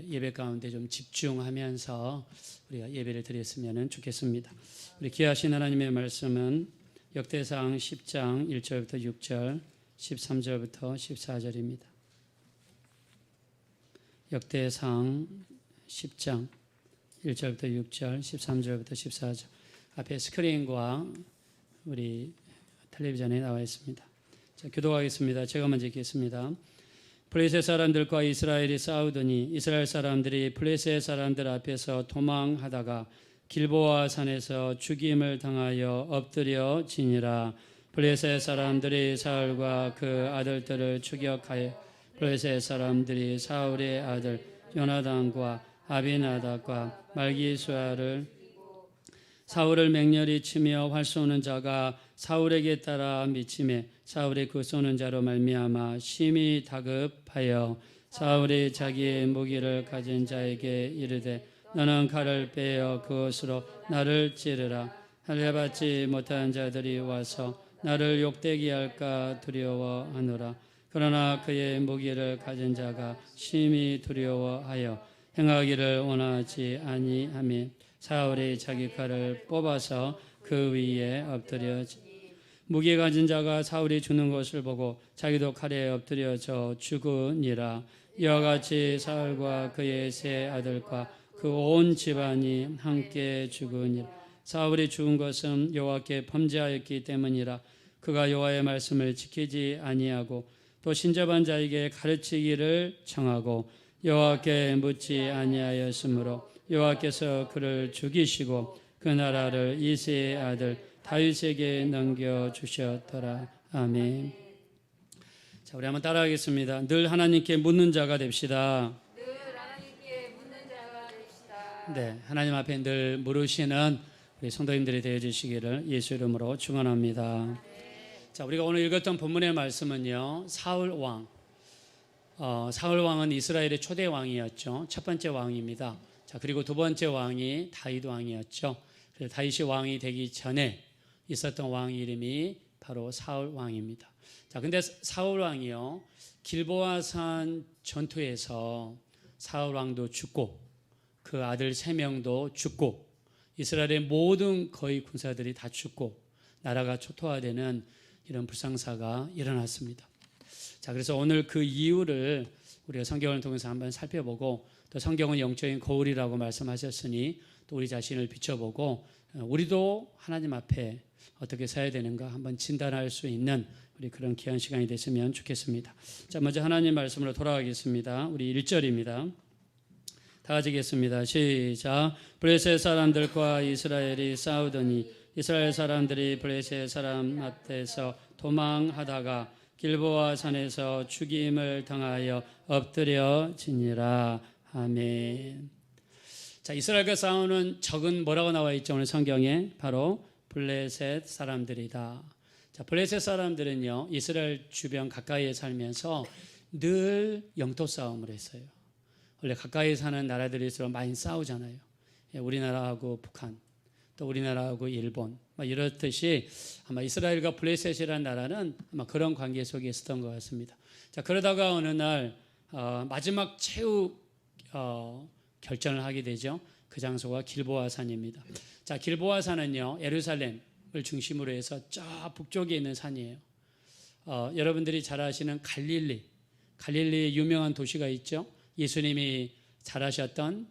예배 가운데 좀 집중하면서 우리가 예배를 드렸으면 좋겠습니다. 우리 귀하신 하나님의 말씀은 역대상 10장 1절부터 6절, 13절부터 14절입니다. 역대상 10장 1절부터 6절, 13절부터 14절. 앞에 스크린과 우리 텔레비전에 나와 있습니다. 자, 교독하겠습니다. 제가 먼저 읽겠습니다. 블레셋 사람들과 이스라엘이 싸우더니 이스라엘 사람들이 블레셋 사람들 앞에서 도망하다가 길보아 산에서 죽임을 당하여 엎드려 지니라. 블레셋 사람들이 사울과 그 아들들을 추격하여 블레셋 사람들이 사울의 아들 요나단과 아비나답과 말기수아를 사울을 맹렬히 치며 활 쏘는 자가 사울에게 따라 미치매 사울이 그 쏘는 자로 말미암아 심히 다급하여 사울이 자기의 무기를 가진 자에게 이르되 너는 칼을 빼어 그것으로 나를 찌르라. 할례받지 못한 자들이 와서 나를 욕되게 할까 두려워하노라. 그러나 그의 무기를 가진 자가 심히 두려워하여 행하기를 원하지 아니하며 사울이 자기 칼을 뽑아서 그 위에 엎드려 무기 가진 자가 사울이 죽는 것을 보고 자기도 칼에 엎드려져 죽으니라. 이와 같이 사울과 그의 세 아들과 그 온 집안이 함께 죽으니라. 사울이 죽은 것은 여호와께 범죄하였기 때문이라. 그가 여호와의 말씀을 지키지 아니하고 또 신접한 자에게 가르치기를 청하고 여호와께 묻지 아니하였으므로 여호와께서 그를 죽이시고 그 나라를 이새의 아들 다윗에게 넘겨주셨더라. 아멘. 자, 우리 한번 따라하겠습니다. 늘 하나님께 묻는 자가 됩시다. 네, 하나님 앞에 늘 물으시는 우리 성도님들이 되어주시기를 예수 이름으로 축원합니다. 자, 우리가 오늘 읽었던 본문의 말씀은요, 사울 왕. 사울 왕은 이스라엘의 초대 왕이었죠. 첫 번째 왕입니다. 자, 그리고 두 번째 왕이 다윗 왕이었죠. 그래서 다윗이 왕이 되기 전에 있었던 왕 이름이 바로 사울 왕입니다. 자, 근데 사울 왕이요, 길보아산 전투에서 사울 왕도 죽고 그 아들 3명도 죽고 이스라엘의 모든 거의 군사들이 다 죽고 나라가 초토화되는 이런 불상사가 일어났습니다. 자, 그래서 오늘 그 이유를 우리가 성경을 통해서 한번 살펴보고 또 성경은 영적인 거울이라고 말씀하셨으니 또 우리 자신을 비춰보고 우리도 하나님 앞에 어떻게 서야 되는가 한번 진단할 수 있는 우리 그런 귀한 시간이 됐으면 좋겠습니다. 자, 먼저 하나님 말씀으로 돌아가겠습니다. 우리 1절입니다. 다 같이 읽겠습니다. 시작. 블레셋 사람들과 이스라엘이 싸우더니 이스라엘 사람들이 블레셋 사람 앞에서 도망하다가 길보아 산에서 죽임을 당하여 엎드려 지니라. 아멘. 자, 이스라엘과 싸우는 적은 뭐라고 나와 있죠? 오늘 성경에 바로 블레셋 사람들이다. 자, 블레셋 사람들은요, 이스라엘 주변 가까이에 살면서 늘 영토 싸움을 했어요. 원래 가까이 사는 나라들일수록 많이 싸우잖아요. 우리나라하고 북한, 또 우리나라하고 일본, 이렇듯이 아마 이스라엘과 블레셋이라는 나라는 아마 그런 관계 속에 있었던 것 같습니다. 자, 그러다가 어느 날 마지막 최후 결전을 하게 되죠. 그 장소가 길보아산입니다. 자, 길보아산은요, 예루살렘을 중심으로 해서 저 북쪽에 있는 산이에요. 여러분들이 잘 아시는 갈릴리의 유명한 도시가 있죠. 예수님이 잘하셨던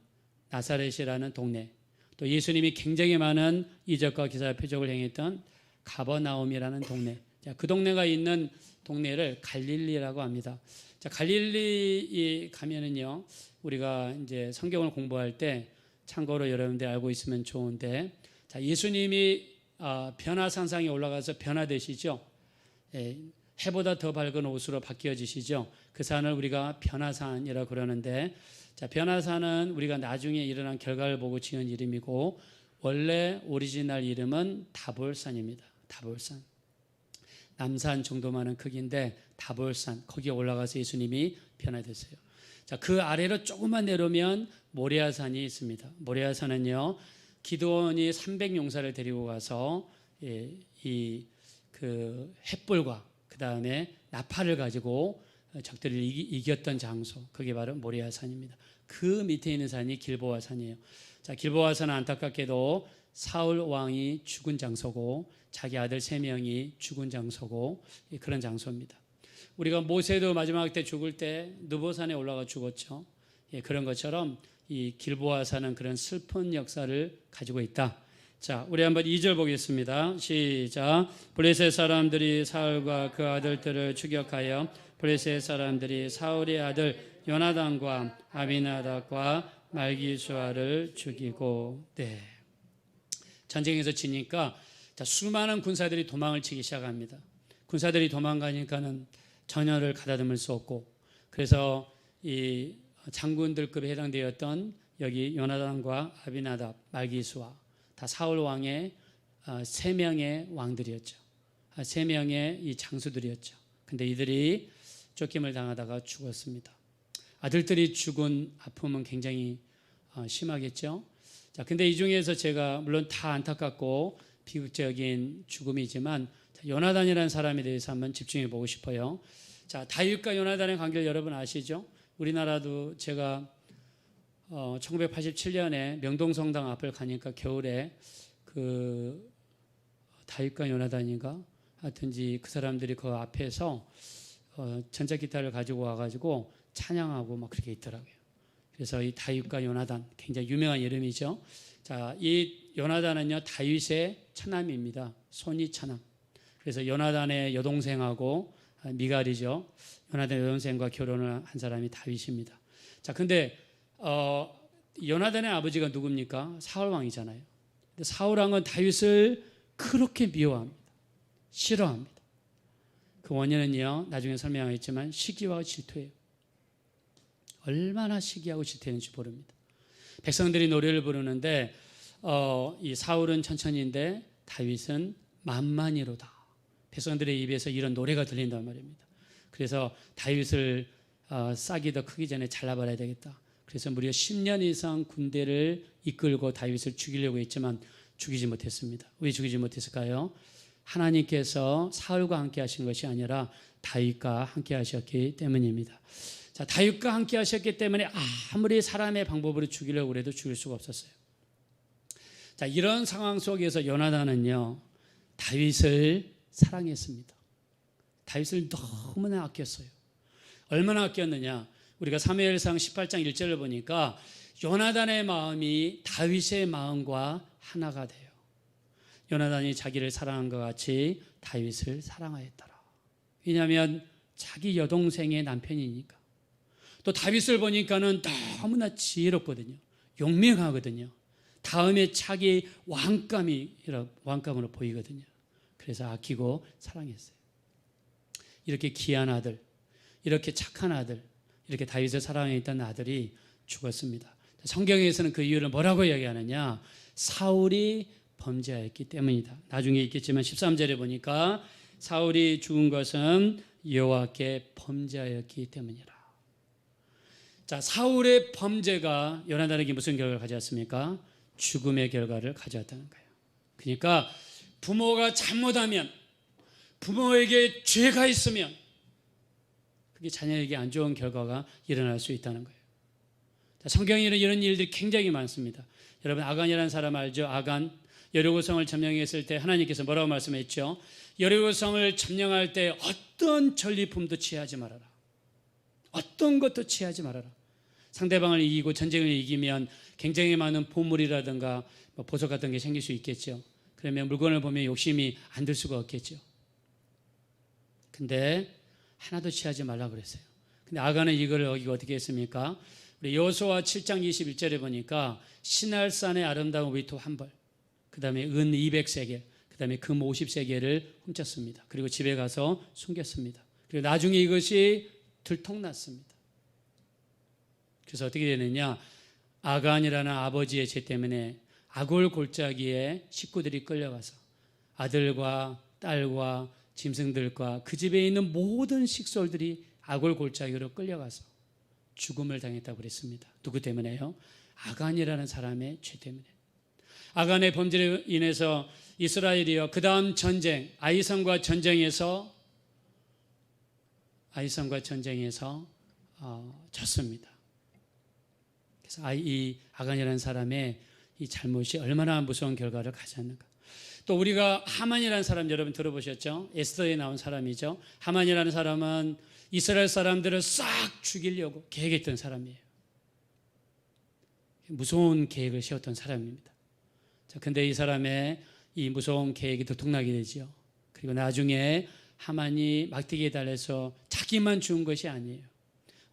나사렛이라는 동네, 또 예수님이 굉장히 많은 이적과 기사 표적을 행했던 가버나움이라는 동네. 자, 그 동네가 있는 동네를 갈릴리라고 합니다. 자, 갈릴리에 가면은요, 우리가 이제 성경을 공부할 때 참고로 여러분들 알고 있으면 좋은데, 자, 예수님이 변화산상에 올라가서 변화되시죠. 해보다 더 밝은 옷으로 바뀌어지시죠. 그 산을 우리가 변화산이라고 그러는데, 자, 변화산은 우리가 나중에 일어난 결과를 보고 지은 이름이고 원래 오리지널 이름은 다볼산입니다. 다볼산. 남산 정도만한 크기인데 다볼산, 거기에 올라가서 예수님이 변화됐어요. 자, 그 아래로 조금만 내려오면 모리아산이 있습니다. 모리아산은요, 기드온이 300용사를 데리고 가서 그 횃불과 그 다음에 나팔을 가지고 적들을 이겼던 장소, 그게 바로 모리아산입니다. 그 밑에 있는 산이 길보아 산이에요. 자, 길보아 산은 안타깝게도 사울 왕이 죽은 장소고 자기 아들 3명이 죽은 장소고 그런 장소입니다. 우리가 모세도 마지막 때 죽을 때 느보산에 올라가 죽었죠. 그런 것처럼 이 길보아 산은 그런 슬픈 역사를 가지고 있다. 자, 우리 한번 2절 보겠습니다. 시작. 블레셋 사람들이 사울과 그 아들들을 추격하여 블레셋 사람들이 사울의 아들 요나단과 아비나답과 말기수아를 죽이고. 네. 전쟁에서 지니까 수많은 군사들이 도망을 치기 시작합니다. 군사들이 도망가니까는 전열을 가다듬을 수 없고, 그래서 이 장군들급에 해당되었던 여기 요나단과 아비나답, 말기수아 다 사울 왕의 3명의 왕들이었죠. 3명의 이 장수들이었죠. 근데 이들이 쫓김을 당하다가 죽었습니다. 아들들이 죽은 아픔은 굉장히 심하겠죠. 자, 근데 이 중에서 제가 물론 다 안타깝고 비극적인 죽음이지만 요나단이라는 사람에 대해서 한번 집중해 보고 싶어요. 자, 다윗과 요나단의 관계를 여러분 아시죠? 우리나라도 제가 1987년에 명동성당 앞을 가니까 겨울에 그 다윗과 요나단인가 하여튼지 그 사람들이 그 앞에서 전자기타를 가지고 와가지고 찬양하고 막 그렇게 있더라고요. 그래서 이 다윗과 요나단 굉장히 유명한 이름이죠. 자, 이 요나단은요 다윗의 처남입니다. 손이 처남. 그래서 요나단의 여동생하고 미갈이죠. 요나단의 여동생과 결혼을 한 사람이 다윗입니다. 자, 근데 요나단의 아버지가 누굽니까? 사울 왕이잖아요. 근데 사울 왕은 다윗을 그렇게 미워합니다. 싫어합니다. 그 원인은요 나중에 설명하겠지만 시기와 질투예요. 얼마나 시기하고 질투했는지 모릅니다. 백성들이 노래를 부르는데 이 사울은 천천히인데 다윗은 만만히로다. 백성들의 입에서 이런 노래가 들린단 말입니다. 그래서 다윗을 싹이 더 크기 전에 잘라버려야 되겠다. 그래서 무려 10년 이상 군대를 이끌고 다윗을 죽이려고 했지만 죽이지 못했습니다. 왜 죽이지 못했을까요? 하나님께서 사울과 함께 하신 것이 아니라 다윗과 함께 하셨기 때문입니다. 자, 다윗과 함께 하셨기 때문에 아무리 사람의 방법으로 죽이려고 해도 죽일 수가 없었어요. 자, 이런 상황 속에서 요나단은요 다윗을 사랑했습니다. 다윗을 너무나 아꼈어요. 얼마나 아꼈느냐? 우리가 사무엘상 18장 1절을 보니까 요나단의 마음이 다윗의 마음과 하나가 돼요. 요나단이 자기를 사랑한 것 같이 다윗을 사랑하였더라. 왜냐하면 자기 여동생의 남편이니까. 또 다윗을 보니까는 너무나 지혜롭거든요. 용맹하거든요. 다음에 자기 왕감으로 보이거든요. 그래서 아끼고 사랑했어요. 이렇게 귀한 아들, 이렇게 착한 아들, 이렇게 다윗을 사랑했던 아들이 죽었습니다. 성경에서는 그 이유를 뭐라고 이야기하느냐? 사울이 범죄하였기 때문이다. 나중에 있겠지만 13절에 보니까 사울이 죽은 것은 여호와께 범죄하였기 때문이라. 자, 사울의 범죄가 요나단에게 무슨 결과를 가져왔습니까? 죽음의 결과를 가져왔다는 거예요. 그러니까 부모가 잘못하면, 부모에게 죄가 있으면 그게 자녀에게 안 좋은 결과가 일어날 수 있다는 거예요. 자, 성경에는 이런 일들이 굉장히 많습니다. 여러분 아간이라는 사람 알죠? 아간. 여리고성을 점령했을 때 하나님께서 뭐라고 말씀했죠? 여리고성을 점령할 때 어떤 전리품도 취하지 말아라. 어떤 것도 취하지 말아라. 상대방을 이기고 전쟁을 이기면 굉장히 많은 보물이라든가 보석 같은 게 생길 수 있겠죠. 그러면 물건을 보면 욕심이 안 들 수가 없겠죠. 근데 하나도 취하지 말라 그랬어요. 근데 아간은 이걸 어기고 어떻게 했습니까? 우리 여호수아 7장 21절에 보니까 시날산의 아름다운 위토 한 벌, 그 다음에 은 200세겔, 그 다음에 금 50세겔을 훔쳤습니다. 그리고 집에 가서 숨겼습니다. 그리고 나중에 이것이 들통났습니다. 그래서 어떻게 되느냐? 아간이라는 아버지의 죄 때문에 아골 골짜기에 식구들이 끌려가서 아들과 딸과 짐승들과 그 집에 있는 모든 식솔들이 아골 골짜기로 끌려가서 죽음을 당했다고 그랬습니다. 누구 때문에요? 아간이라는 사람의 죄 때문에. 아간의 범죄로 인해서 이스라엘이요 그 다음 전쟁 아이성과 전쟁에서 졌습니다. 그래서 이 아간이라는 사람의 이 잘못이 얼마나 무서운 결과를 가져왔는가. 또 우리가 하만이라는 사람 여러분 들어보셨죠? 에스더에 나온 사람이죠. 하만이라는 사람은 이스라엘 사람들을 싹 죽이려고 계획했던 사람이에요. 무서운 계획을 세웠던 사람입니다. 자, 근데 이 사람의 이 무서운 계획이 들통나게 되죠. 그리고 나중에 하만이 막대기에 달려서 자기만 죽은 것이 아니에요.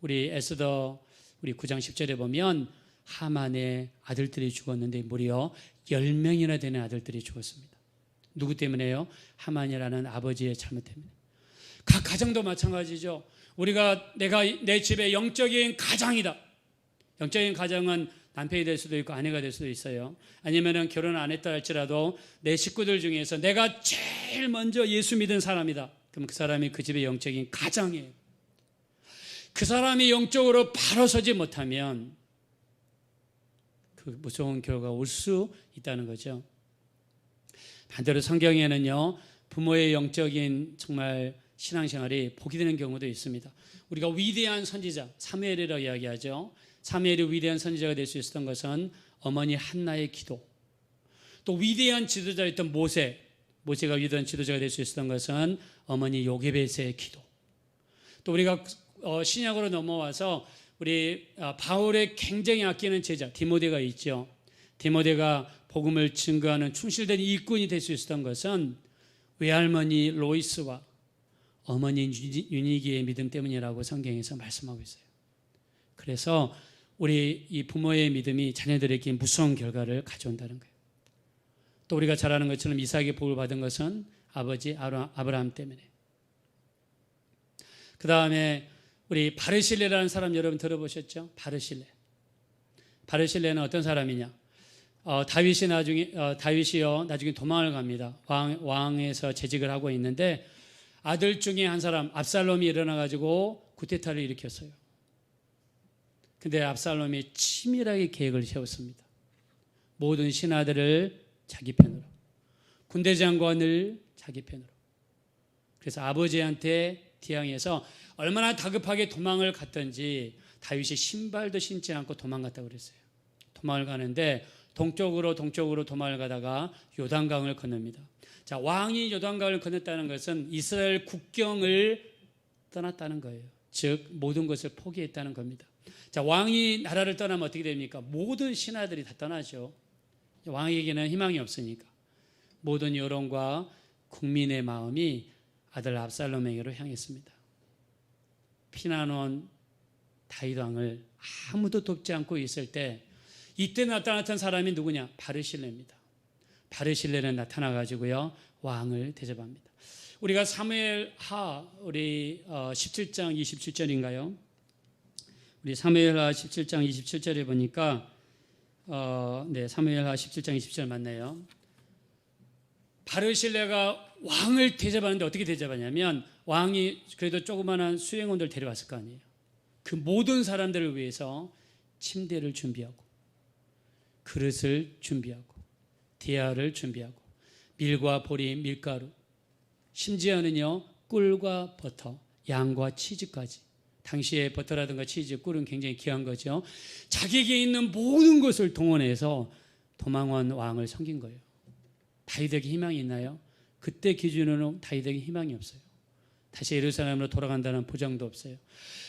우리 에스더 우리 9장 10절에 보면 하만의 아들들이 죽었는데 무려 10명이나 되는 아들들이 죽었습니다. 누구 때문에요? 하만이라는 아버지의 잘못 때문에. 각 가정도 마찬가지죠. 내가 내 집의 영적인 가장이다. 영적인 가정은 남편이 될 수도 있고 아내가 될 수도 있어요. 아니면은 결혼 안 했다 할지라도 내 식구들 중에서 내가 제일 먼저 예수 믿은 사람이다. 그럼 그 사람이 그 집의 영적인 가장이에요. 그 사람이 영적으로 바로 서지 못하면 그 무서운 결과가 올 수 있다는 거죠. 반대로 성경에는요, 부모의 영적인 정말 신앙생활이 복이 되는 경우도 있습니다. 우리가 위대한 선지자 사무엘이라고 이야기하죠. 사무엘이 위대한 선지자가 될 수 있었던 것은 어머니 한나의 기도, 또 위대한 지도자였던 모세가 위대한 지도자가 될 수 있었던 것은 어머니 요게벳의 기도, 또 우리가 신약으로 넘어와서 우리 바울의 굉장히 아끼는 제자 디모데가 있죠. 디모데가 복음을 증거하는 충실된 일꾼이 될 수 있었던 것은 외할머니 로이스와 어머니 유니기의 믿음 때문이라고 성경에서 말씀하고 있어요. 그래서 우리 이 부모의 믿음이 자녀들에게 무서운 결과를 가져온다는 거예요. 또 우리가 잘 아는 것처럼 이삭의 복을 받은 것은 아버지 아브라함 때문에. 그 다음에 우리 바르실레라는 사람 여러분 들어보셨죠? 바르실레는 어떤 사람이냐? 다윗이요 나중에 도망을 갑니다. 왕에서 재직을 하고 있는데 아들 중에 한 사람 압살롬이 일어나가지고 쿠데타를 일으켰어요. 근데 압살롬이 치밀하게 계획을 세웠습니다. 모든 신하들을 자기 편으로, 군대 장관을 자기 편으로. 그래서 아버지한테 뒤항해서 얼마나 다급하게 도망을 갔던지 다윗이 신발도 신지 않고 도망갔다고 그랬어요. 도망을 가는데 동쪽으로 도망을 가다가 요단강을 건넙니다. 자, 왕이 요단강을 건넜다는 것은 이스라엘 국경을 떠났다는 거예요. 즉 모든 것을 포기했다는 겁니다. 자, 왕이 나라를 떠나면 어떻게 됩니까? 모든 신하들이 다 떠나죠. 왕에게는 희망이 없으니까. 모든 여론과 국민의 마음이 아들 압살롬에게로 향했습니다. 피난 온 다윗 왕을 아무도 돕지 않고 있을 때 이때 나타났던 사람이 누구냐? 바르실레입니다. 바르실레는 나타나가지고요 왕을 대접합니다. 우리가 사무엘하 우리 17장 27절인가요? 우리 사무엘하 17장 27절에 보니까 사무엘하 17장 20절 맞네요. 바르실레가 왕을 대접하는데 어떻게 대접하냐면 왕이 그래도 조그마한 수행원들 데려왔을 거 아니에요. 그 모든 사람들을 위해서 침대를 준비하고 그릇을 준비하고 대야를 준비하고 밀과 보리, 밀가루, 심지어는요 꿀과 버터, 양과 치즈까지. 당시에 버터라든가 치즈, 꿀은 굉장히 귀한 거죠. 자기에게 있는 모든 것을 동원해서 도망온 왕을 섬긴 거예요. 다윗에게 희망이 있나요? 그때 기준으로는 다윗에게 희망이 없어요. 다시 예루살렘으로 돌아간다는 보장도 없어요.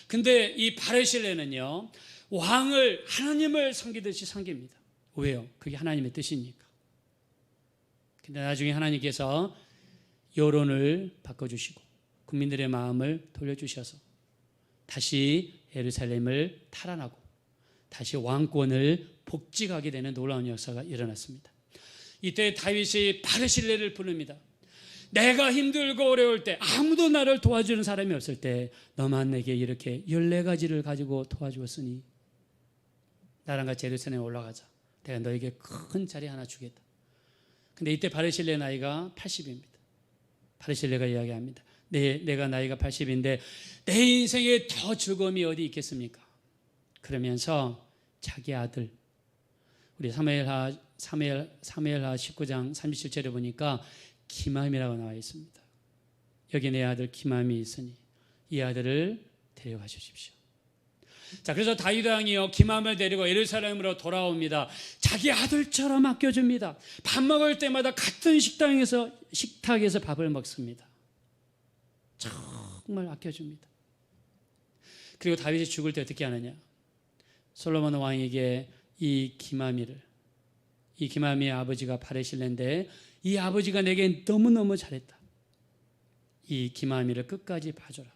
근데 이 바르실레는요 왕을 하나님을 섬기듯이 섬깁니다. 왜요? 그게 하나님의 뜻이니까. 근데 나중에 하나님께서 여론을 바꿔주시고 국민들의 마음을 돌려주셔서 다시 예루살렘을 탈환하고 다시 왕권을 복직하게 되는 놀라운 역사가 일어났습니다. 이때 다윗이 바르실레를 부릅니다. 내가 힘들고 어려울 때 아무도 나를 도와주는 사람이 없을 때 너만 내게 이렇게 14가지를 가지고 도와주었으니 나랑 같이 예루살렘에 올라가자. 내가 너에게 큰 자리 하나 주겠다. 근데 이때 바르실레 나이가 80입니다. 바르실레가 이야기합니다. 내가 나이가 80인데 내 인생에 더 즐거움이 어디 있겠습니까? 그러면서 자기 아들 우리 사무엘하 19장 37절에 보니까 기맘이라고 나와 있습니다. 여기 내 아들 기맘이 있으니 이 아들을 데려가 주십시오. 자, 그래서 다윗 왕이요 기맘을 데리고 예루살렘으로 돌아옵니다. 자기 아들처럼 아껴줍니다. 밥 먹을 때마다 같은 식탁에서 밥을 먹습니다. 정말 아껴줍니다. 그리고 다윗이 죽을 때 어떻게 하느냐? 솔로몬 왕에게 이 기맘이의 아버지가 바르실레인데 이 아버지가 내게 너무너무 잘했다. 이 기맘이를 끝까지 봐줘라.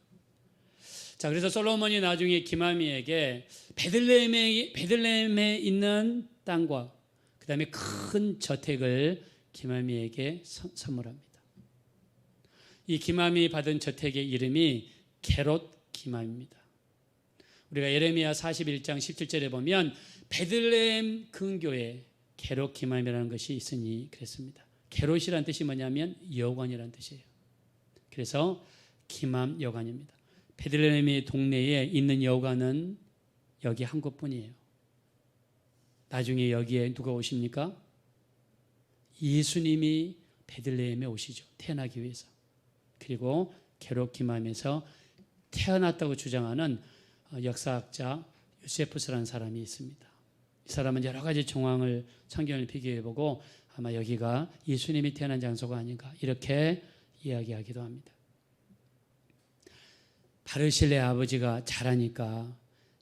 자, 그래서 솔로몬이 나중에 기맘이에게 베들레헴에 있는 땅과 그 다음에 큰 저택을 기맘이에게 선물합니다. 이 기맘이 받은 저택의 이름이 게롯 기맘입니다. 우리가 예레미야 41장 17절에 보면 베들레헴 근교에 게롯 기맘이라는 것이 있으니 그랬습니다. 게롯이라는 뜻이 뭐냐면 여관이라는 뜻이에요. 그래서 기맘 여관입니다. 베들레헴의 동네에 있는 여관은 여기 한 곳뿐이에요. 나중에 여기에 누가 오십니까? 예수님이 베들레헴에 오시죠. 태어나기 위해서. 그리고 게롯 기맘에서 태어났다고 주장하는 역사학자 요세푸스라는 사람이 있습니다. 이 사람은 여러 가지 정황을 성경을 비교해보고 아마 여기가 예수님이 태어난 장소가 아닌가 이렇게 이야기하기도 합니다. 바르실레 아버지가 잘하니까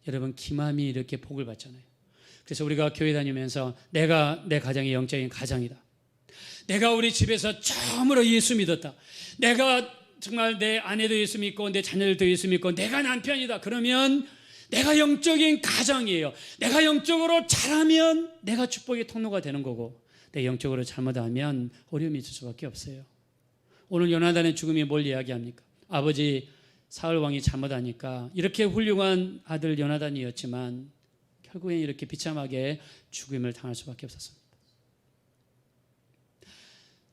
여러분 기맘이 이렇게 복을 받잖아요. 그래서 우리가 교회 다니면서 내가 내 가정의 영적인 가장이다. 내가 우리 집에서 처음으로 예수 믿었다. 내가 정말 내 아내도 예수 믿고 내 자녀들도 예수 믿고 내가 남편이다. 그러면 내가 영적인 가장이에요. 내가 영적으로 잘하면 내가 축복의 통로가 되는 거고 내 영적으로 잘못하면 어려움이 있을 수밖에 없어요. 오늘 요나단의 죽음이 뭘 이야기합니까? 아버지 사울 왕이 잘못하니까 이렇게 훌륭한 아들 요나단이었지만 결국엔 이렇게 비참하게 죽음을 당할 수밖에 없었습니다.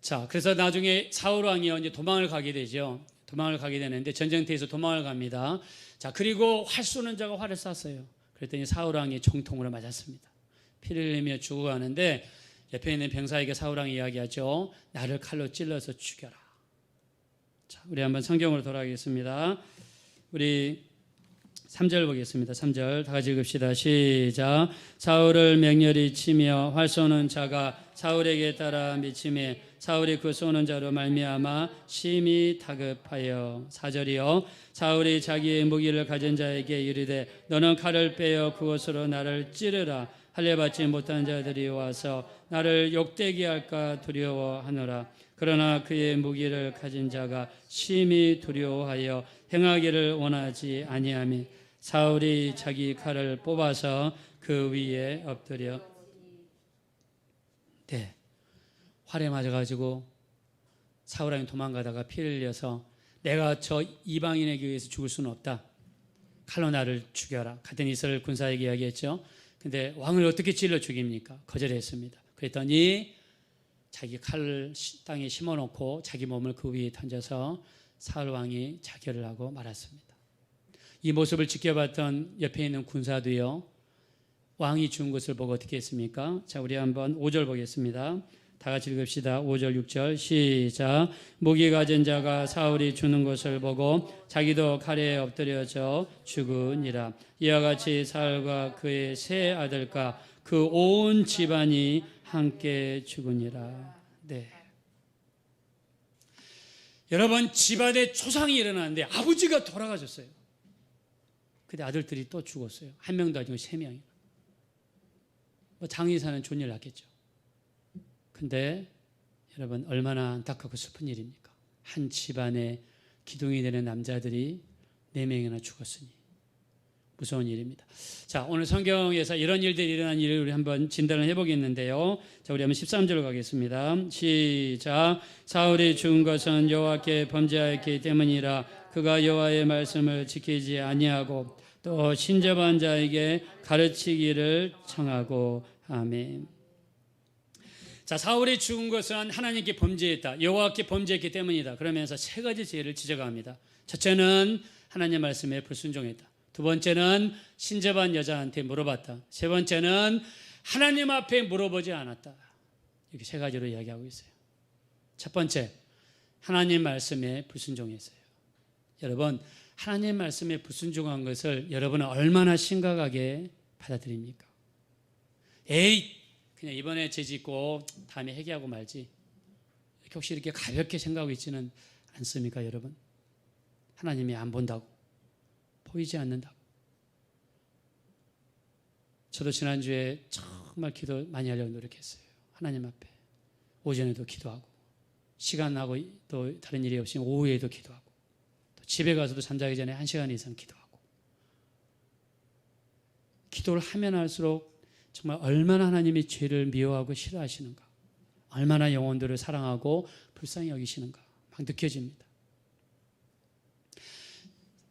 자, 그래서 나중에 사울 왕이 이제 도망을 가게 되죠. 도망을 가게 되는데 전쟁터에서 도망을 갑니다. 자, 그리고 활 쏘는 자가 활을 쐈어요. 그랬더니 사울 왕이 정통으로 맞았습니다. 피를 흘리며 죽어가는데 옆에 있는 병사에게 사울 왕이 이야기하죠. 나를 칼로 찔러서 죽여라. 자, 우리 한번 성경으로 돌아가겠습니다. 우리 3절 보겠습니다. 3절 다 같이 읽읍시다. 시작. 사울을 맹렬히 치며 활 쏘는 자가 사울에게 따라 미치매 사울이 그 쏘는 자로 말미암아 심히 다급하여 4절이요. 사울이 자기의 무기를 가진 자에게 이르되 너는 칼을 빼어 그것으로 나를 찌르라. 할례받지 못한 자들이 와서 나를 욕되게 할까 두려워하노라. 그러나 그의 무기를 가진 자가 심히 두려워하여 행하기를 원하지 아니하며 사울이 자기 칼을 뽑아서 그 위에 엎드려 활에 맞아가지고 사울 왕이 도망가다가 피를 흘려서 내가 저 이방인에게 의해서 죽을 수는 없다. 칼로 나를 죽여라. 같은 이스라엘 군사에게 이야기했죠. 근데 왕을 어떻게 찔러 죽입니까? 거절했습니다. 그랬더니 자기 칼을 땅에 심어놓고 자기 몸을 그 위에 던져서 사울 왕이 자결을 하고 말았습니다. 이 모습을 지켜봤던 옆에 있는 군사도요. 왕이 죽은 것을 보고 어떻게 했습니까? 자, 우리 한번 5절 보겠습니다. 다 같이 읽읍시다. 5절 6절 시작. 무기 가진 자가 사울이 죽는 것을 보고 자기도 칼에 엎드려져 죽으니라. 이와 같이 사울과 그의 세 아들과 그 온 집안이 함께 죽으니라. 네. 여러분 집안에 초상이 일어나는데 아버지가 돌아가셨어요. 근데 아들들이 또 죽었어요. 한 명도 아니고 3명이. 장의사는 좋은 일 났겠죠. 근데 여러분 얼마나 안타깝고 슬픈 일입니까? 한 집안에 기둥이 되는 남자들이 4명이나 죽었으니 무서운 일입니다. 자, 오늘 성경에서 이런 일들이 일어난 일을 우리 한번 진단을 해보겠는데요. 자, 우리 한번 13절로 가겠습니다. 시작. 사울이 죽은 것은 여호와께 범죄하였기 때문이라. 그가 여호와의 말씀을 지키지 아니하고 또 신접한 자에게 가르치기를 청하고. 아멘. 자, 사울이 죽은 것은 하나님께 범죄했다. 여호와께 범죄했기 때문이다. 그러면서 3가지 죄를 지적합니다. 첫째는 하나님 말씀에 불순종했다. 두 번째는 신접한 여자한테 물어봤다. 세 번째는 하나님 앞에 물어보지 않았다. 이렇게 3가지로 이야기하고 있어요. 첫 번째, 하나님 말씀에 불순종했어요. 여러분, 하나님 말씀에 불순종한 것을 여러분은 얼마나 심각하게 받아들입니까? 에이, 그냥 이번에 죄 짓고 다음에 회개하고 말지. 이렇게 혹시 이렇게 가볍게 생각하고 있지는 않습니까, 여러분? 하나님이 안 본다고, 보이지 않는다고. 저도 지난주에 정말 기도 많이 하려고 노력했어요. 하나님 앞에 오전에도 기도하고, 시간하고 또 다른 일이 없으면 오후에도 기도하고, 또 집에 가서도 잠자기 전에 1시간 이상 기도하고. 기도를 하면 할수록 정말 얼마나 하나님이 죄를 미워하고 싫어하시는가, 얼마나 영혼들을 사랑하고 불쌍히 여기시는가 막 느껴집니다.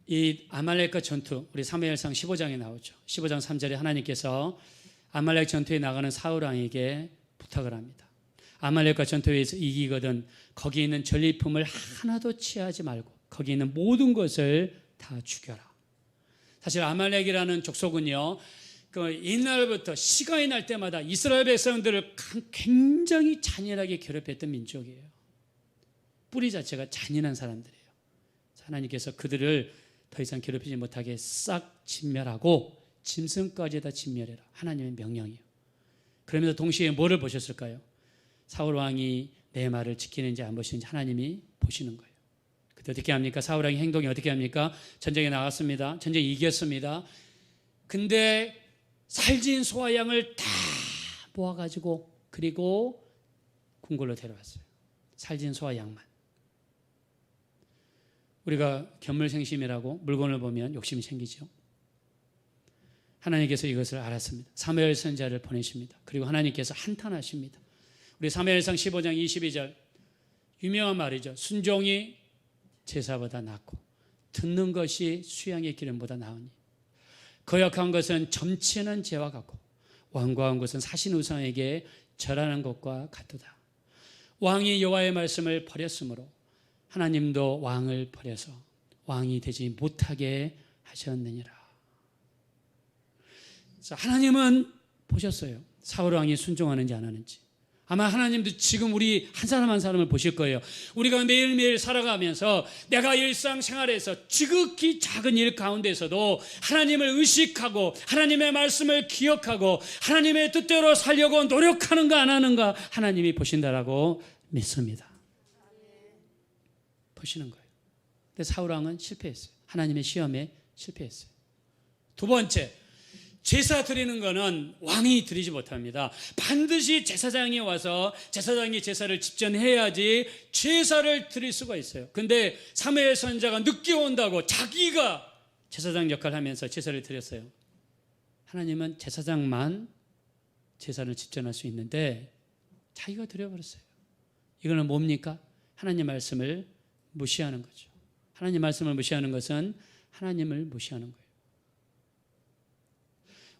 이 아말렉과 전투, 우리 사무엘상 15장에 나오죠. 15장 3절에 하나님께서 아말렉 전투에 나가는 사울 왕에게 부탁을 합니다. 아말렉과 전투에서 이기거든 거기 있는 전리품을 하나도 취하지 말고 거기 있는 모든 것을 다 죽여라. 사실 아말렉이라는 족속은요, 그 옛날부터 시간이 날 때마다 이스라엘 백성들을 굉장히 잔인하게 괴롭혔던 민족이에요. 뿌리 자체가 잔인한 사람들이에요. 하나님께서 그들을 더 이상 괴롭히지 못하게 싹 진멸하고 짐승까지 다 진멸해라. 하나님의 명령이에요. 그러면서 동시에 뭐를 보셨을까요? 사울 왕이 내 말을 지키는지 안 보시는지 하나님이 보시는 거예요. 그때 어떻게 합니까? 사울 왕의 행동이 어떻게 합니까? 전쟁에 나갔습니다. 전쟁에 이겼습니다. 근데 살진 소와 양을 다 모아가지고 그리고 궁궐로 데려왔어요. 살진 소와 양만. 우리가 견물생심이라고 물건을 보면 욕심이 생기죠. 하나님께서 이것을 알았습니다. 사무엘 선지자를 보내십니다. 그리고 하나님께서 한탄하십니다. 우리 사무엘상 15장 22절 유명한 말이죠. 순종이 제사보다 낫고 듣는 것이 수양의 기름보다 나으니 거역한 것은 점치는 죄와 같고 완고한 것은 사신 우상에게 절하는 것과 같도다. 왕이 여호와의 말씀을 버렸으므로 하나님도 왕을 버려서 왕이 되지 못하게 하셨느니라. 하나님은 보셨어요. 사울 왕이 순종하는지 안 하는지. 아마 하나님도 지금 우리 한 사람 한 사람을 보실 거예요. 우리가 매일매일 살아가면서 내가 일상생활에서 지극히 작은 일 가운데서도 하나님을 의식하고 하나님의 말씀을 기억하고 하나님의 뜻대로 살려고 노력하는가 안 하는가 하나님이 보신다라고 믿습니다. 보시는 거예요. 근데 사울 왕은 실패했어요. 하나님의 시험에 실패했어요. 두 번째, 제사 드리는 거는 왕이 드리지 못합니다. 반드시 제사장이 와서 제사장이 제사를 집전해야지 제사를 드릴 수가 있어요. 근데 사무엘 선지자가 늦게 온다고 자기가 제사장 역할을 하면서 제사를 드렸어요. 하나님은 제사장만 제사를 집전할 수 있는데 자기가 드려버렸어요. 이거는 뭡니까? 하나님 말씀을 무시하는 거죠. 하나님 말씀을 무시하는 것은 하나님을 무시하는 거예요.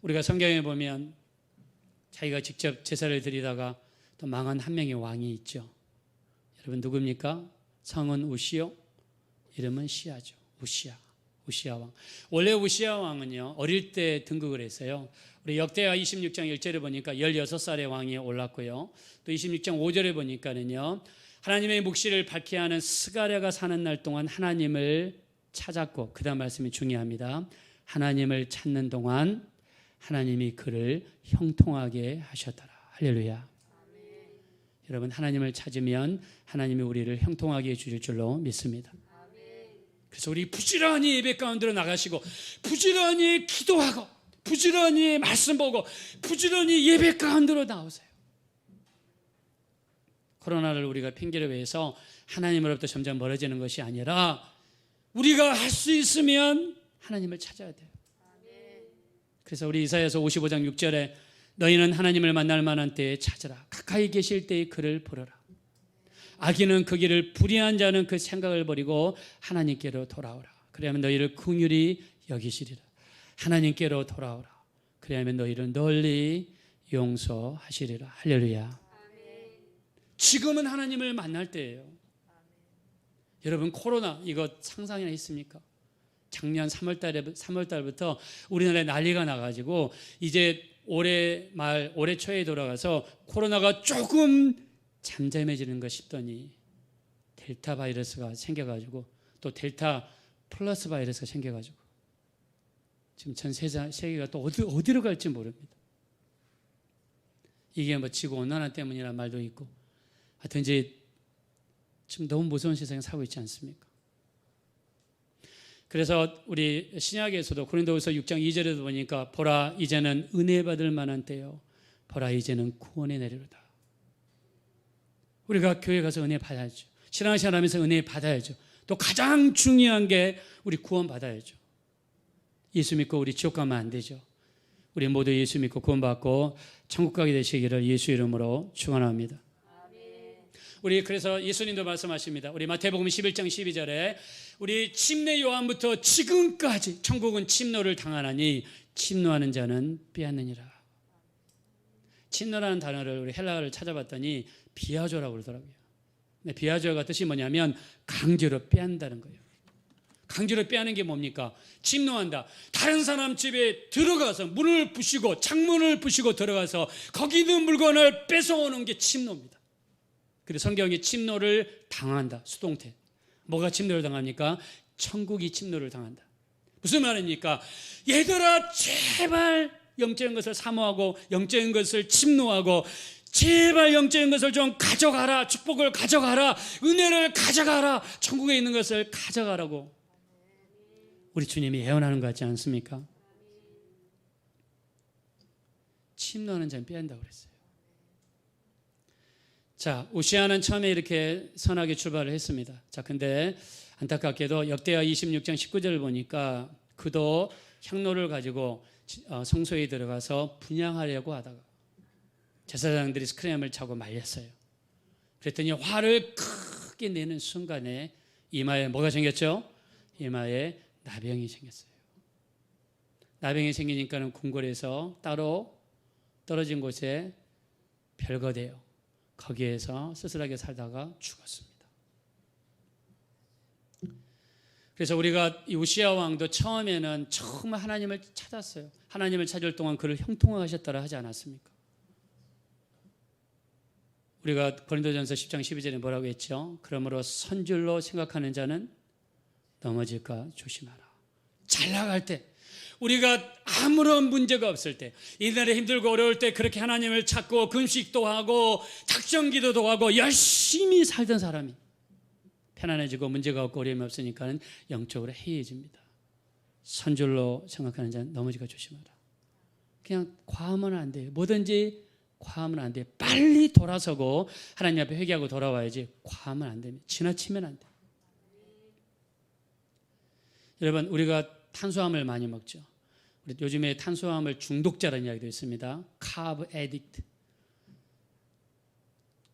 우리가 성경에 보면 자기가 직접 제사를 드리다가 또 망한 한 명의 왕이 있죠. 여러분 누굽니까? 성은 우시요, 이름은 시아죠. 우시아 왕. 원래 우시아 왕은요 어릴 때 등극을 했어요. 우리 역대하 26장 1절에 보니까 16살의 왕이 올랐고요. 또 26장 5절에 보니까는요 하나님의 묵시를 밝게 하는 스가랴가 사는 날 동안 하나님을 찾았고, 그 다음 말씀이 중요합니다. 하나님을 찾는 동안 하나님이 그를 형통하게 하셨더라. 할렐루야. 아멘. 여러분 하나님을 찾으면 하나님이 우리를 형통하게 해주실 줄로 믿습니다. 아멘. 그래서 우리 부지런히 예배 가운데로 나가시고 부지런히 기도하고 부지런히 말씀 보고 부지런히 예배 가운데로 나오세요. 코로나를 우리가 핑계로 해서 하나님으로부터 점점 멀어지는 것이 아니라 우리가 할 수 있으면 하나님을 찾아야 돼요. 그래서 우리 이사야서 55장 6절에 너희는 하나님을 만날 만한 때에 찾으라. 가까이 계실 때에 그를 부르라. 악인은 그 길을 불의한 자는 그 생각을 버리고 하나님께로 돌아오라. 그래야만 너희를 긍휼히 여기시리라. 하나님께로 돌아오라. 그래야만 너희를 널리 용서하시리라. 할렐루야. 지금은 하나님을 만날 때예요. 여러분 코로나 이거 상상이나 했습니까? 작년 3월달부터 우리나라에 난리가 나가지고 이제 올해 초에 돌아가서 코로나가 조금 잠잠해지는 것 싶더니 델타 바이러스가 생겨가지고 또 델타 플러스 바이러스가 생겨가지고 지금 전 세계가 또 어디로 갈지 모릅니다. 이게 뭐 지구온난화 때문이라는 말도 있고 하여튼 이제 지금 너무 무서운 세상에 살고 있지 않습니까? 그래서 우리 신약에서도 고린도후서 6장 2절에도 보니까 보라 이제는 은혜 받을 만한 때요 보라 이제는 구원의 날이로다. 우리가 교회 가서 은혜 받아야죠. 신앙생활 하면서 은혜 받아야죠. 또 가장 중요한 게 우리 구원 받아야죠. 예수 믿고 우리 지옥 가면 안 되죠. 우리 모두 예수 믿고 구원 받고 천국 가게 되시기를 예수 이름으로 축원합니다. 우리 그래서 예수님도 말씀하십니다. 우리 마태복음 11장 12절에 우리 침례 요한부터 지금까지 천국은 침노를 당하나니 침노하는 자는 빼앗느니라. 침노라는 단어를 우리 헬라어를 찾아봤더니 비아조라고 그러더라고요. 근데 비아조가 뜻이 뭐냐면 강제로 빼앗는다는 거예요. 강제로 빼앗는 게 뭡니까? 침노한다. 다른 사람 집에 들어가서 문을 부시고 창문을 부시고 들어가서 거기 있는 물건을 뺏어오는 게 침노입니다. 그래서 성경이 침노를 당한다. 수동태. 뭐가 침노를 당합니까? 천국이 침노를 당한다. 무슨 말입니까? 얘들아 제발 영적인 것을 사모하고 영적인 것을 침노하고 제발 영적인 것을 좀 가져가라. 축복을 가져가라. 은혜를 가져가라. 천국에 있는 것을 가져가라고 우리 주님이 예언하는 것 같지 않습니까? 침노하는 자는 빼앗는다고 그랬어요. 자, 우시아는 처음에 이렇게 선하게 출발을 했습니다. 자, 근데 안타깝게도 역대하 26장 19절을 보니까 그도 향로를 가지고 성소에 들어가서 분향하려고 하다가 제사장들이 스크램을 차고 말렸어요. 그랬더니 화를 크게 내는 순간에 이마에 뭐가 생겼죠? 이마에 나병이 생겼어요. 나병이 생기니까는 궁궐에서 따로 떨어진 곳에 별거대요. 거기에서 쓸쓸하게 살다가 죽었습니다. 그래서 우리가 이 우시아 왕도 처음에는 정말 하나님을 찾았어요. 하나님을 찾을 동안 그를 형통하셨다라 하지 않았습니까? 우리가 고린도전서 10장 12절에 뭐라고 했죠? 그러므로 선줄로 생각하는 자는 넘어질까 조심하라. 잘 나갈 때, 우리가 아무런 문제가 없을 때, 이날에 힘들고 어려울 때 그렇게 하나님을 찾고 금식도 하고 작정기도도 하고 열심히 살던 사람이 편안해지고 문제가 없고 어려움이 없으니까는 영적으로 해이해집니다. 선줄로 생각하는 자는 넘어질까 조심하라. 그냥 과하면 안 돼요. 뭐든지 과하면 안 돼요. 빨리 돌아서고 하나님 앞에 회개하고 돌아와야지. 과하면 안 됩니다. 지나치면 안 돼요. 여러분, 우리가 탄수화물 많이 먹죠. 요즘에 탄수화물 중독자라는 이야기도 있습니다. 카브 에딕트.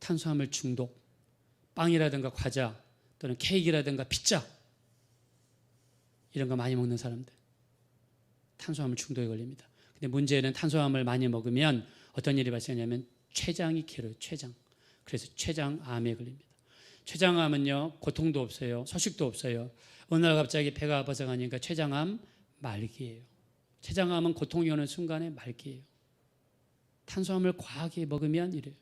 탄수화물 중독. 빵이라든가 과자 또는 케이크라든가 피자 이런 거 많이 먹는 사람들. 탄수화물 중독에 걸립니다. 근데 문제는 탄수화물 많이 먹으면 어떤 일이 발생하냐면 췌장이 길어요. 췌장. 그래서 췌장암에 걸립니다. 췌장암은요, 고통도 없어요. 소식도 없어요. 어느 날 갑자기 배가 아파서 가니까 췌장암 말기예요. 췌장암은 고통이 오는 순간에 말기예요. 탄수화물 과하게 먹으면 이래요.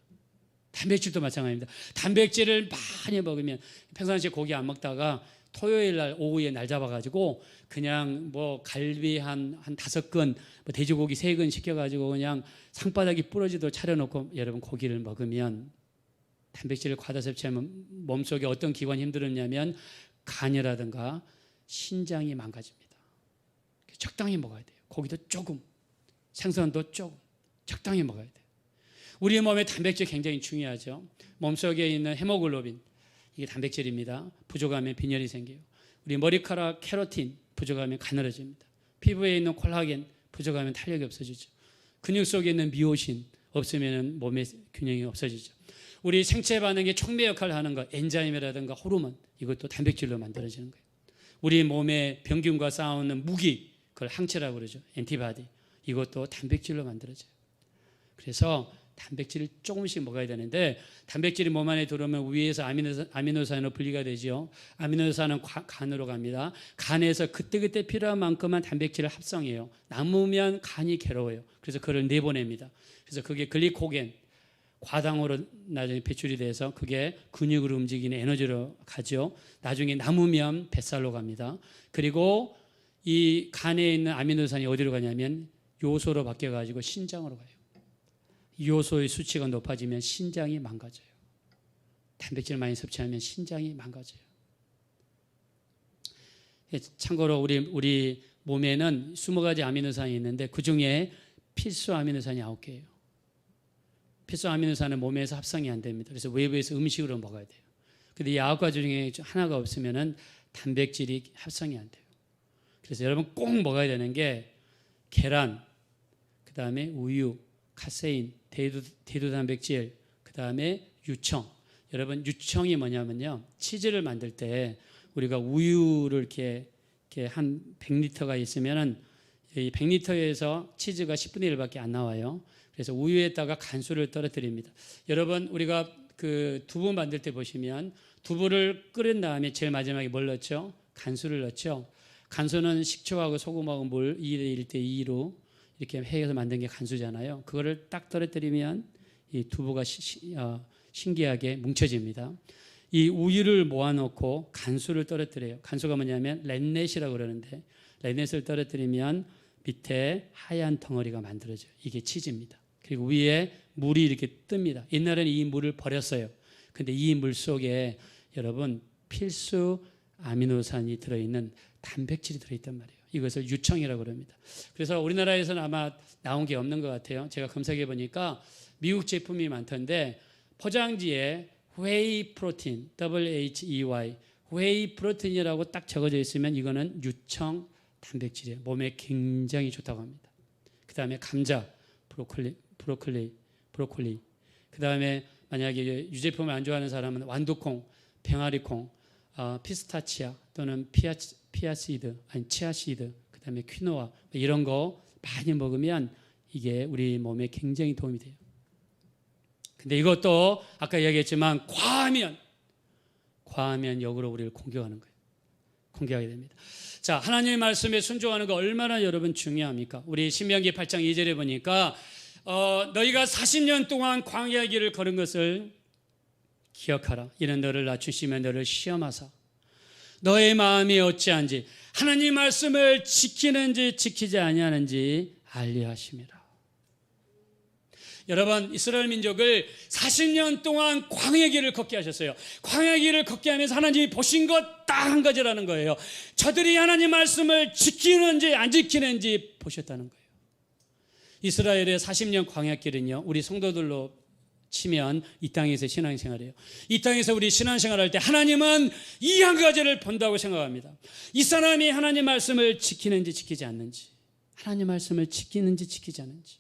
단백질도 마찬가지입니다. 단백질을 많이 먹으면 평상시에 고기 안 먹다가 토요일 날 오후에 날 잡아가지고 그냥 뭐 갈비 한 5근, 뭐 돼지고기 3근 시켜가지고 그냥 상바닥이 부러지도록 차려놓고 여러분 고기를 먹으면 단백질을 과다 섭취하면 몸속에 어떤 기관이 힘들었냐면 간이라든가 신장이 망가집니다. 적당히 먹어야 돼요. 고기도 조금, 생선도 조금, 적당히 먹어야 돼요. 우리 몸에 단백질 굉장히 중요하죠. 몸속에 있는 헤모글로빈, 이게 단백질입니다. 부족하면 빈혈이 생겨요. 우리 머리카락 케로틴 부족하면 가늘어집니다. 피부에 있는 콜라겐 부족하면 탄력이 없어지죠. 근육 속에 있는 미오신 없으면 몸의 균형이 없어지죠. 우리 생체 반응에 촉매 역할을 하는 것, 엔자임이라든가 호르몬, 이것도 단백질로 만들어지는 거예요. 우리 몸에 병균과 싸우는 무기, 그걸 항체라고 그러죠. 엔티바디, 이것도 단백질로 만들어져요. 그래서 단백질을 조금씩 먹어야 되는데 단백질이 몸 안에 들어오면 위에서 아미노산으로 분리가 되죠. 아미노산은 간으로 갑니다. 간에서 그때그때 필요한 만큼만 단백질을 합성해요. 남으면 간이 괴로워요. 그래서 그걸 내보냅니다. 그래서 그게 글리코겐, 과당으로 나중에 배출이 돼서 그게 근육으로 움직이는 에너지로 가죠. 나중에 남으면 뱃살로 갑니다. 그리고 이 간에 있는 아미노산이 어디로 가냐면 요소로 바뀌어가지고 신장으로 가요. 요소의 수치가 높아지면 신장이 망가져요. 단백질을 많이 섭취하면 신장이 망가져요. 참고로 우리 몸에는 20가지 아미노산이 있는데 그 중에 필수 아미노산이 9개예요. 필수 아미노산은 몸에서 합성이 안 됩니다. 그래서 외부에서 음식으로 먹어야 돼요. 근데 이 9가지 중에 하나가 없으면은 단백질이 합성이 안 돼요. 그래서 여러분 꼭 먹어야 되는 게 계란, 그 다음에 우유, 카세인, 대두 단백질, 그 다음에 유청. 여러분 유청이 뭐냐면요, 치즈를 만들 때 우리가 우유를 이렇게 한 100리터가 있으면은 이 100리터에서 치즈가 10분의 1밖에 안 나와요. 그래서 우유에다가 간수를 떨어뜨립니다. 여러분 우리가 그 두부 만들 때 보시면 두부를 끓인 다음에 제일 마지막에 뭘 넣죠? 간수를 넣죠. 간수는 식초하고 소금하고 물 2대 1대 2로 이렇게 해서 만든 게 간수잖아요. 그거를 딱 떨어뜨리면 이 두부가 신기하게 뭉쳐집니다. 이 우유를 모아놓고 간수를 떨어뜨려요. 간수가 뭐냐면 렌넷이라고 그러는데 렌넷을 떨어뜨리면 밑에 하얀 덩어리가 만들어져요. 이게 치즈입니다. 그리고 위에 물이 이렇게 뜹니다. 옛날에는 이 물을 버렸어요. 근데 이 물 속에 여러분 필수 아미노산이 들어있는 단백질이 들어있단 말이에요. 이것을 유청이라고 합니다. 그래서 우리나라에서는 아마 나온 게 없는 것 같아요. 제가 검색해 보니까 미국 제품이 많던데 포장지에 웨이 프로틴, WHEY, 웨이 프로틴이라고 딱 적어져 있으면 이거는 유청 단백질이에요. 몸에 굉장히 좋다고 합니다. 그 다음에 감자, 브로콜리. 그 다음에 만약에 유제품을 안 좋아하는 사람은 완두콩, 병아리콩, 피스타치아 또는 피아시드, 아니 치아시드, 그 다음에 퀴노아 이런 거 많이 먹으면 이게 우리 몸에 굉장히 도움이 돼요. 근데 이것도 아까 이야기했지만 과하면 역으로 우리를 공격하는 거예요. 공격하게 됩니다. 자, 하나님의 말씀에 순종하는 거 얼마나 여러분 중요합니까? 우리 신명기 8장 2절에 보니까 너희가 40년 동안 광야의 길을 걸은 것을 기억하라. 이는 너를 낮추시며 너를 시험하사 너의 마음이 어찌한지 하나님 말씀을 지키는지 지키지 아니하는지 알리하심이라. 여러분 이스라엘 민족을 40년 동안 광야의 길을 걷게 하셨어요. 광야의 길을 걷게 하면서 하나님이 보신 것 딱 한 가지라는 거예요. 저들이 하나님 말씀을 지키는지 안 지키는지 보셨다는 거예요. 이스라엘의 40년 광야길은요, 우리 성도들로 치면 이 땅에서 신앙생활이에요. 이 땅에서 우리 신앙생활할 때 하나님은 이 한 가지를 본다고 생각합니다. 이 사람이 하나님 말씀을 지키는지 지키지 않는지, 하나님 말씀을 지키는지 지키지 않는지.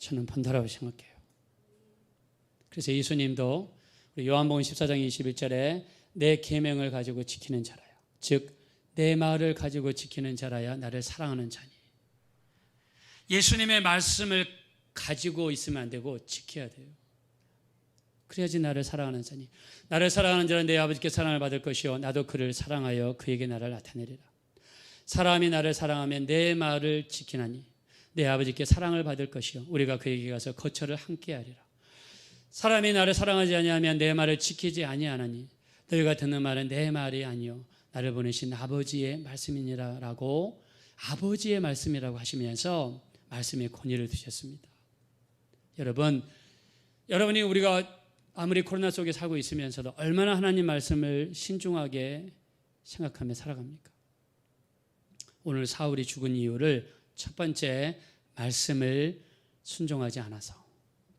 저는 본다라고 생각해요. 그래서 예수님도 우리 요한복음 14장 21절에 내 계명을 가지고 지키는 자라야, 즉 내 말을 가지고 지키는 자라야 나를 사랑하는 자니. 예수님의 말씀을 가지고 있으면 안 되고 지켜야 돼요. 그래야지 나를 사랑하는 자니. 나를 사랑하는 자는 내 아버지께 사랑을 받을 것이요 나도 그를 사랑하여 그에게 나를 나타내리라. 사람이 나를 사랑하면 내 말을 지키나니 내 아버지께 사랑을 받을 것이요 우리가 그에게 가서 거처를 함께하리라. 사람이 나를 사랑하지 아니하면 내 말을 지키지 아니하나니 너희가 듣는 말은 내 말이 아니요 나를 보내신 아버지의 말씀이니라 라고 아버지의 말씀이라고 하시면서 말씀의 권위를 두셨습니다. 여러분이 우리가 아무리 코로나 속에 살고 있으면서도 얼마나 하나님 말씀을 신중하게 생각하며 살아갑니까? 오늘 사울이 죽은 이유를 첫 번째, 말씀을 순종하지 않아서.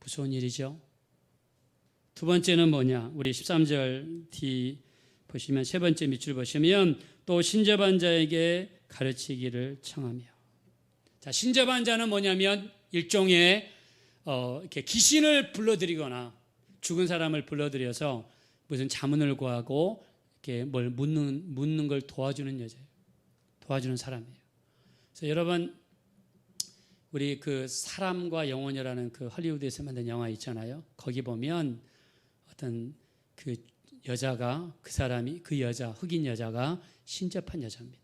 무서운 일이죠. 두 번째는 뭐냐? 우리 13절 뒤 보시면 세 번째 밑줄 보시면 또 신접한 자에게 가르치기를 청하며. 자, 신접한 자는 뭐냐면 일종의 이렇게 귀신을 불러들이거나 죽은 사람을 불러들여서 무슨 자문을 구하고 이렇게 뭘 묻는 걸 도와주는 여자예요. 도와주는 사람이에요. 그래서 여러분 우리 그 사람과 영혼이라는 그 헐리우드에서 만든 영화 있잖아요. 거기 보면 어떤 그 여자가 그 사람이 그 여자 흑인 여자가 신접한 여자입니다.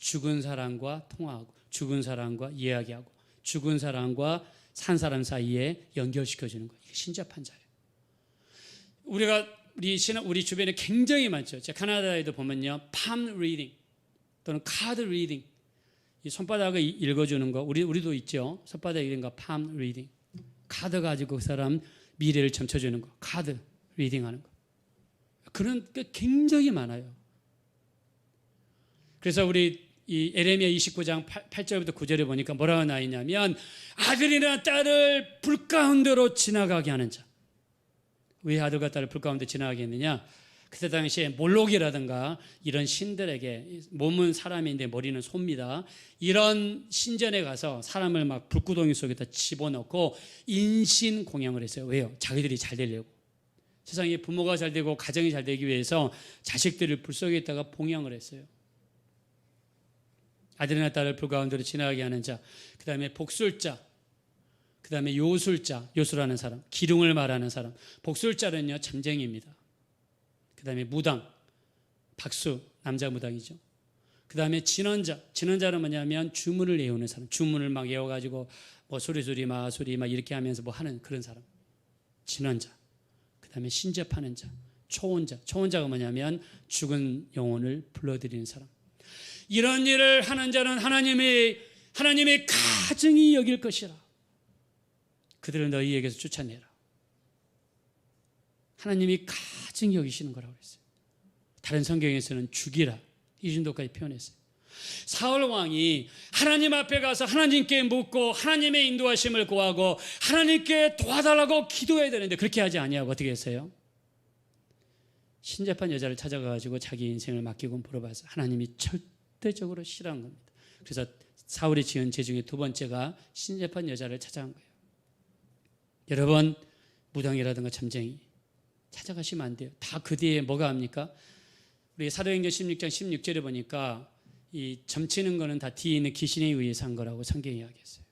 죽은 사람과 통화하고 죽은 사람과 이야기하고 죽은 사람과 산 사람 사이에 연결시켜주는 거예요. 이게 신접한 자예요. 우리 주변에 굉장히 많죠. 제가 카나다에도 보면요, palm reading 또는 card reading, 이 손바닥을 읽어주는 거, 우리도 있죠. 손바닥 읽는 거 palm reading. 카드 가지고 그 사람 미래를 점쳐주는 거, 카드 리딩하는 거. 그런 게 굉장히 많아요. 그래서 우리 이 에레미야 29장 8절부터 9절에 보니까 뭐라고 나와 있냐면, 아들이나 딸을 불 가운데로 지나가게 하는 자. 왜 아들과 딸을 불 가운데 지나가게 했느냐? 그때 당시에 몰록이라든가 이런 신들에게, 몸은 사람인데 머리는 소입니다, 이런 신전에 가서 사람을 막 불구덩이 속에다 집어넣고 인신 공양을 했어요. 왜요? 자기들이 잘 되려고. 세상에 부모가 잘 되고 가정이 잘 되기 위해서 자식들을 불 속에다가 봉양을 했어요. 아들이나 딸을 불 가운데로 지나가게 하는 자, 그 다음에 복술자, 그 다음에 요술자, 요술하는 사람, 기둥을 말하는 사람. 복술자는요, 잠쟁이입니다. 그 다음에 무당, 박수, 남자 무당이죠. 그 다음에 진언자, 진언자는 뭐냐면 주문을 외우는 사람, 주문을 막 외워가지고 뭐 소리소리 마소리 막 이렇게 하면서 뭐 하는 그런 사람, 진언자. 그 다음에 신접하는 자, 초혼자, 초혼자가 뭐냐면 죽은 영혼을 불러들이는 사람. 이런 일을 하는 자는 하나님의 가증히 여길 것이라. 그들을 너희에게서 쫓아내라. 하나님이 가증히 여기시는 거라고 그랬어요. 다른 성경에서는 죽이라, 이 정도까지 표현했어요. 사울 왕이 하나님 앞에 가서 하나님께 묻고 하나님의 인도하심을 구하고 하나님께 도와달라고 기도해야 되는데 그렇게 하지 아니하고 어떻게 했어요? 신접한 여자를 찾아가지고 자기 인생을 맡기고 물어봐서 하나님이 절대적으로 싫어한 겁니다. 그래서 사울이 지은 죄 중에 두 번째가 신접한 여자를 찾아간 거예요. 여러분, 무당이라든가 잠쟁이 찾아가시면 안 돼요. 다 그 뒤에 뭐가 합니까? 우리 사도행전 16장 16절에 보니까 이 점치는 거는 다 뒤에 있는 귀신에 의해서 한 거라고 성경이 이야기했어요.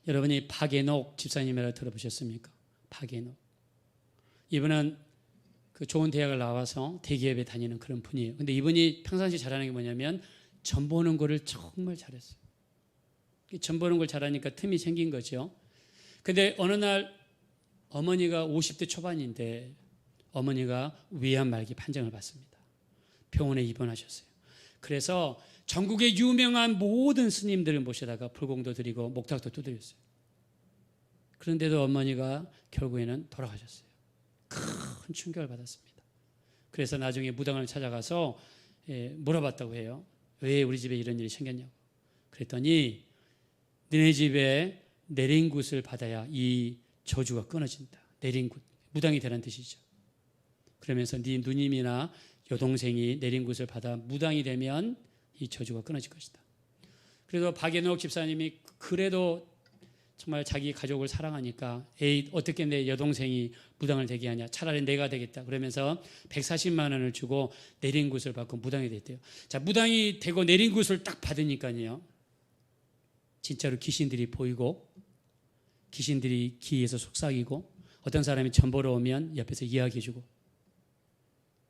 여러분이 박앤옥 집사님이라고 들어보셨습니까? 박앤옥. 이분은 그 좋은 대학을 나와서 대기업에 다니는 그런 분이에요. 근데 이분이 평상시 잘하는 게 뭐냐면 점 보는 거를 정말 잘했어요. 점 보는 걸 잘하니까 틈이 생긴 거죠. 근데 어느 날 어머니가 50대 초반인데 어머니가 위암 말기 판정을 받습니다. 병원에 입원하셨어요. 그래서 전국의 유명한 모든 스님들을 모셔다가 불공도 드리고 목탁도 두드렸어요. 그런데도 어머니가 결국에는 돌아가셨어요. 큰 충격을 받았습니다. 그래서 나중에 무당을 찾아가서 물어봤다고 해요. 왜 우리 집에 이런 일이 생겼냐고. 그랬더니 너네 집에 내린 굿을 받아야 이 저주가 끊어진다. 내린 굿, 무당이 되라는 뜻이죠. 그러면서 네 누님이나 여동생이 내린 굿을 받아 무당이 되면 이 저주가 끊어질 것이다. 그래서 박앤옥 집사님이 그래도 정말 자기 가족을 사랑하니까 에이, 어떻게 내 여동생이 무당을 되게 하냐, 차라리 내가 되겠다 그러면서 140만 원을 주고 내린 굿을 받고 무당이 됐대요. 자, 무당이 되고 내린 굿을 딱 받으니까요, 진짜로 귀신들이 보이고 귀신들이 귀에서 속삭이고 어떤 사람이 점 보러 오면 옆에서 이야기해주고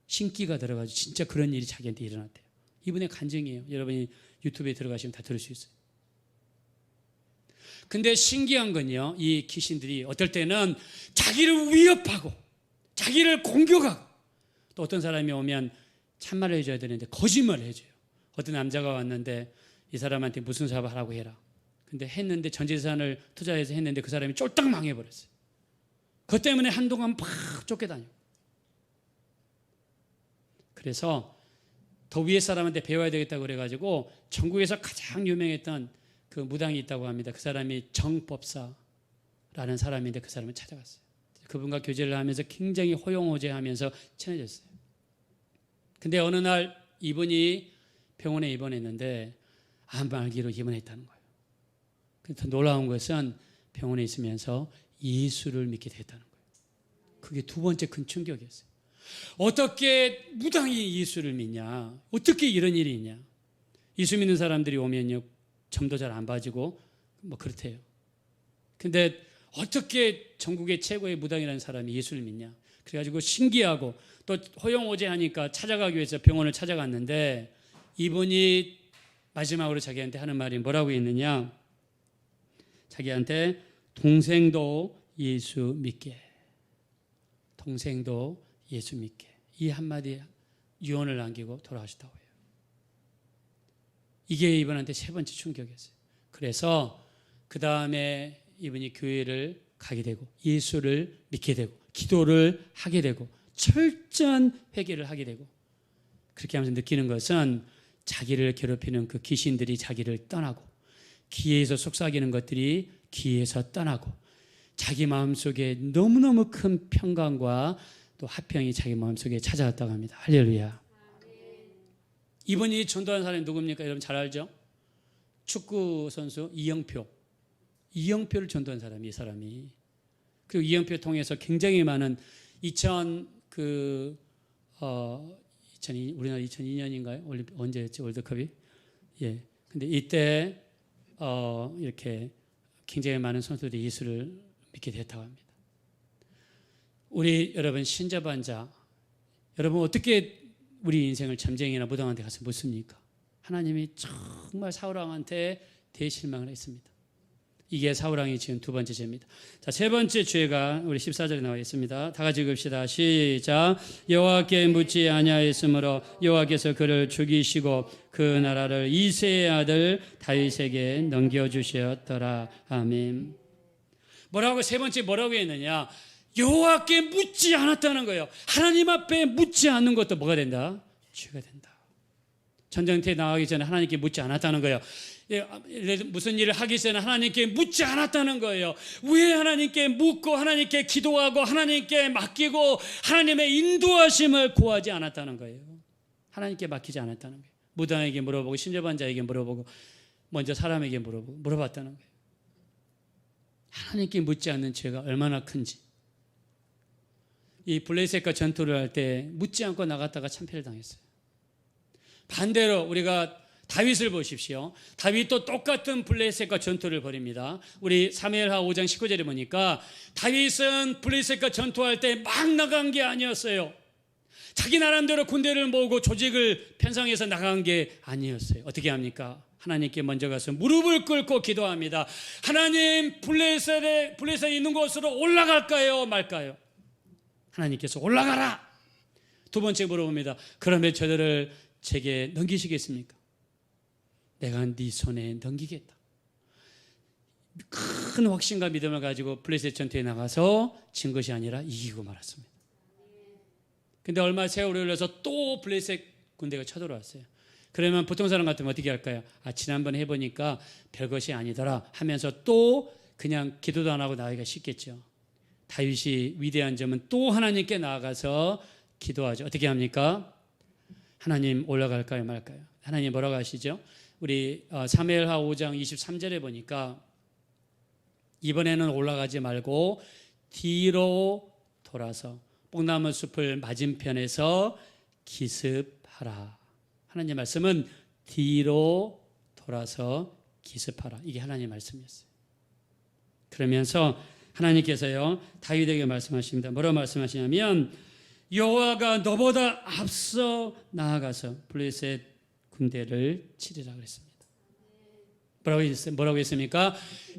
신기가 들어가지고 진짜 그런 일이 자기한테 일어났대요. 이분의 간증이에요. 여러분이 유튜브에 들어가시면 다 들을 수 있어요. 근데 신기한 건요, 이 귀신들이 어떨 때는 자기를 위협하고 자기를 공격하고, 또 어떤 사람이 오면 참말을 해줘야 되는데 거짓말을 해줘요. 어떤 남자가 왔는데 이 사람한테 무슨 사업을 하라고 해라. 근데 했는데 전 재산을 투자해서 했는데 그 사람이 쫄딱 망해버렸어요. 그것 때문에 한동안 팍 쫓겨다녀요. 그래서 더 위에 사람한테 배워야 되겠다고 그래가지고 전국에서 가장 유명했던 그 무당이 있다고 합니다. 그 사람이 정법사라는 사람인데 그 사람을 찾아갔어요. 그분과 교제를 하면서 굉장히 호용호제하면서 친해졌어요. 근데 어느 날 이분이 병원에 입원했는데 암말기로 입원했다는 거예요. 더 놀라운 것은 병원에 있으면서 예수를 믿게 됐다는 거예요. 그게 두 번째 큰 충격이었어요. 어떻게 무당이 예수를 믿냐? 어떻게 이런 일이 있냐? 예수 믿는 사람들이 오면요, 점도 잘 안 봐지고 뭐 그렇대요. 근데 어떻게 전국의 최고의 무당이라는 사람이 예수를 믿냐? 그래가지고 신기하고 또 호용호제하니까 찾아가기 위해서 병원을 찾아갔는데 이분이 마지막으로 자기한테 하는 말이 뭐라고 있느냐? 자기한테 동생도 예수 믿게. 동생도 예수 믿게. 이 한마디 유언을 남기고 돌아가셨다고 해요. 이게 이분한테 세 번째 충격이었어요. 그래서 그 다음에 이분이 교회를 가게 되고 예수를 믿게 되고 기도를 하게 되고 철저한 회개를 하게 되고 그렇게 하면서 느끼는 것은 자기를 괴롭히는 그 귀신들이 자기를 떠나고 기회에서 속삭이는 것들이 기회에서 떠나고 자기 마음속에 너무너무 큰 평강과 또 화평이 자기 마음속에 찾아왔다고 합니다. 할렐루야. 이분이 전도한 사람이 누굽니까? 여러분 잘 알죠? 축구 선수 이영표를 전도한 사람이 이 사람이. 그리고 이영표 통해서 굉장히 많은 우리나라 2002년인가요? 언제였지 월드컵이? 예. 근데 이때 이렇게 굉장히 많은 선수들이 예수를 믿게 됐다고 합니다. 우리 여러분 신접한 여러분 어떻게 우리 인생을 점쟁이나 무당한테 가서 묻습니까? 하나님이 정말 사울왕한테 대실망을 했습니다. 이게 사울왕이 지은 두 번째 죄입니다. 자, 세 번째 죄가 우리 14절에 나와 있습니다. 다 같이 읽읍시다. 시작. 여호와께 묻지 아니하였으므로 여호와께서 그를 죽이시고 그 나라를 이새의 아들 다윗에게 넘겨주셨더라. 아멘. 세 번째 뭐라고 했느냐? 여호와께 묻지 않았다는 거예요. 하나님 앞에 묻지 않는 것도 뭐가 된다? 죄가 된다. 전쟁터에 나가기 전에 하나님께 묻지 않았다는 거예요. 무슨 일을 하기 전에 하나님께 묻지 않았다는 거예요. 왜 하나님께 묻고 하나님께 기도하고 하나님께 맡기고 하나님의 인도하심을 구하지 않았다는 거예요. 하나님께 맡기지 않았다는 거예요. 무당에게 물어보고 신접한 자에게 물어보고 먼저 사람에게 물어봤다는 거예요. 하나님께 묻지 않는 죄가 얼마나 큰지. 이 블레셋과 전투를 할 때 묻지 않고 나갔다가 참패를 당했어요. 반대로 우리가 다윗을 보십시오. 다윗도 똑같은 블레셋과 전투를 벌입니다. 우리 사무엘하 5장 19절에 보니까 다윗은 블레셋과 전투할 때 막 나간 게 아니었어요. 자기 나름대로 군대를 모으고 조직을 편성해서 나간 게 아니었어요. 어떻게 합니까? 하나님께 먼저 가서 무릎을 꿇고 기도합니다. 하나님, 블레셋에 있는 곳으로 올라갈까요? 말까요? 하나님께서 올라가라. 두 번째 물어봅니다. 그러면 저들을 제게 넘기시겠습니까? 내가 네 손에 넘기겠다. 큰 확신과 믿음을 가지고 블레셋 전투에 나가서 진 것이 아니라 이기고 말았습니다. 근데 얼마 세월이 흘러서 또 블레셋 군대가 쳐들어왔어요. 그러면 보통 사람 같으면 어떻게 할까요? 지난번 해보니까 별것이 아니더라 하면서 또 그냥 기도도 안 하고 나가기가 쉽겠죠. 다윗이 위대한 점은 또 하나님께 나아가서 기도하죠. 어떻게 합니까? 하나님 올라갈까요 말까요? 하나님 뭐라고 하시죠? 우리 사무엘하 5장 23절에 보니까 이번에는 올라가지 말고 뒤로 돌아서 뽕나무 숲을 맞은편에서 기습하라. 하나님 말씀은 뒤로 돌아서 기습하라. 이게 하나님 말씀이었어요. 그러면서 하나님께서요 다윗에게 말씀하십니다. 뭐라고 말씀하시냐면 여호와가 너보다 앞서 나아가서 블레셋 군대를 치리라 그랬습니다. 뭐라고 했습니까?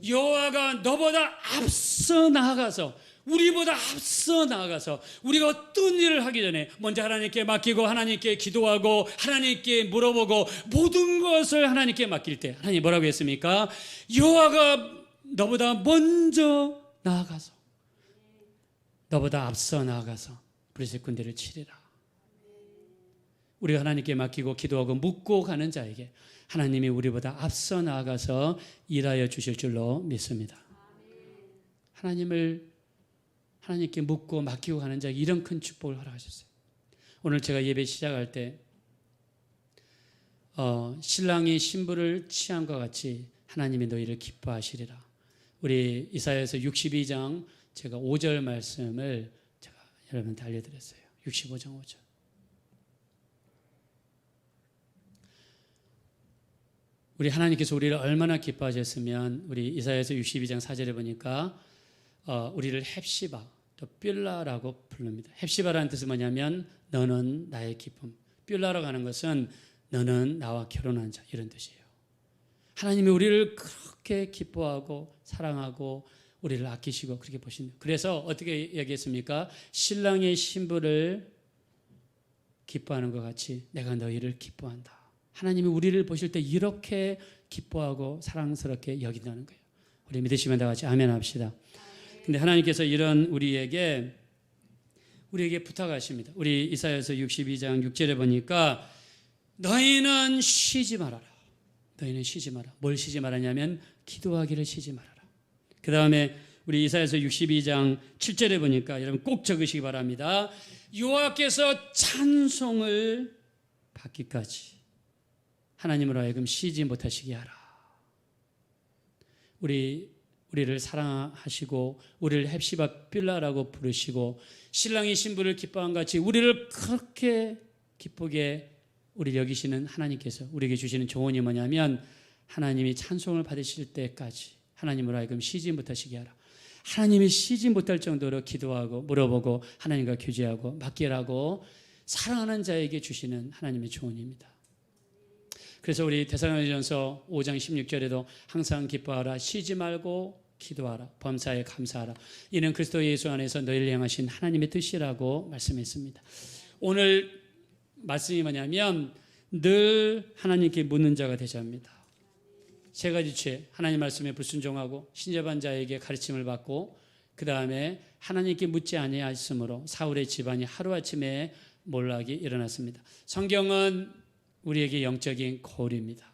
여호와가 너보다 앞서 나아가서 우리보다 앞서 나아가서 우리가 어떤 일을 하기 전에 먼저 하나님께 맡기고 하나님께 기도하고 하나님께 물어보고 모든 것을 하나님께 맡길 때 하나님 뭐라고 했습니까? 여호와가 너보다 먼저 나아가서 너보다 앞서 나아가서 블레셋 군대를 치리라. 우리가 하나님께 맡기고 기도하고 묻고 가는 자에게 하나님이 우리보다 앞서 나아가서 일하여 주실 줄로 믿습니다. 하나님께 묻고 맡기고 가는 자에게 이런 큰 축복을 허락하셨어요. 오늘 제가 예배 시작할 때 신랑이 신부를 취함과 같이 하나님이 너희를 기뻐하시리라. 우리 이사야서 62장 제가 5절 말씀을 제가 여러분한테 알려드렸어요. 65장 5절. 우리 하나님께서 우리를 얼마나 기뻐하셨으면 우리 이사야서 62장 4절에 보니까 우리를 헵시바 또 뷸라라고 부릅니다. 헵시바라는 뜻은 뭐냐면 너는 나의 기쁨. 뷸라라고 하는 것은 너는 나와 결혼한 자, 이런 뜻이에요. 하나님이 우리를 그렇게 기뻐하고 사랑하고 우리를 아끼시고 그렇게 보신다. 그래서 어떻게 얘기했습니까? 신랑의 신부를 기뻐하는 것 같이 내가 너희를 기뻐한다. 하나님이 우리를 보실 때 이렇게 기뻐하고 사랑스럽게 여긴다는 거예요. 우리 믿으시면 다 같이 아멘 합시다. 근데 하나님께서 이런 우리에게 부탁하십니다. 우리 이사야서 62장 6절에 보니까 너희는 쉬지 말아라. 너희는 쉬지 마라. 뭘 쉬지 말았냐면 기도하기를 쉬지 말아라. 그 다음에 우리 이사야서 62장 7절에 보니까 여러분 꼭 적으시기 바랍니다. 여호와께서 찬송을 받기까지 하나님으로 하여금 쉬지 못하시게 하라. 우리를 사랑하시고 우리를 헵시바 빌라라고 부르시고 신랑이 신부를 기뻐한 같이 우리를 그렇게 기쁘게 우리 여기시는 하나님께서 우리에게 주시는 조언이 뭐냐면 하나님이 찬송을 받으실 때까지 하나님으로 하여금 쉬지 못하시게 하라. 하나님이 쉬지 못할 정도로 기도하고 물어보고 하나님과 교제하고 맡기라고 사랑하는 자에게 주시는 하나님의 조언입니다. 그래서 우리 데살로니가전서 5장 16절에도 항상 기뻐하라, 쉬지 말고 기도하라, 범사에 감사하라. 이는 그리스도 예수 안에서 너희를 향하신 하나님의 뜻이라고 말씀했습니다. 오늘 말씀이 뭐냐면 늘 하나님께 묻는 자가 되자 합니다. 세 가지 죄, 하나님 말씀에 불순종하고 신접한 자에게 가르침을 받고 그 다음에 하나님께 묻지 아니하였으므로 사울의 집안이 하루아침에 몰락이 일어났습니다. 성경은 우리에게 영적인 거울입니다.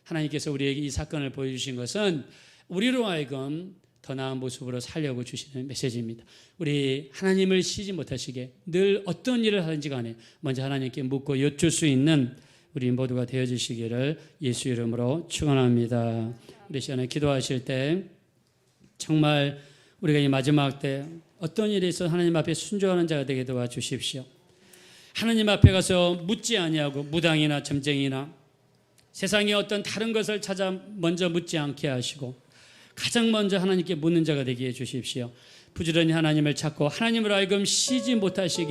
하나님께서 우리에게 이 사건을 보여주신 것은 우리로 하여금 더 나은 모습으로 살려고 주시는 메시지입니다. 우리 하나님을 쉬지 못하시게 늘 어떤 일을 하든지 간에 먼저 하나님께 묻고 여쭐 수 있는 우리 모두가 되어주시기를 예수 이름으로 축원합니다. 우리 시간에 기도하실 때 정말 우리가 이 마지막 때 어떤 일에 있어 하나님 앞에 순종하는 자가 되게 도와주십시오. 하나님 앞에 가서 묻지 아니하고 무당이나 점쟁이나 세상의 어떤 다른 것을 찾아 먼저 묻지 않게 하시고 가장 먼저 하나님께 묻는 자가 되게 해 주십시오. 부지런히 하나님을 찾고 하나님으로 하여금 쉬지 못하시게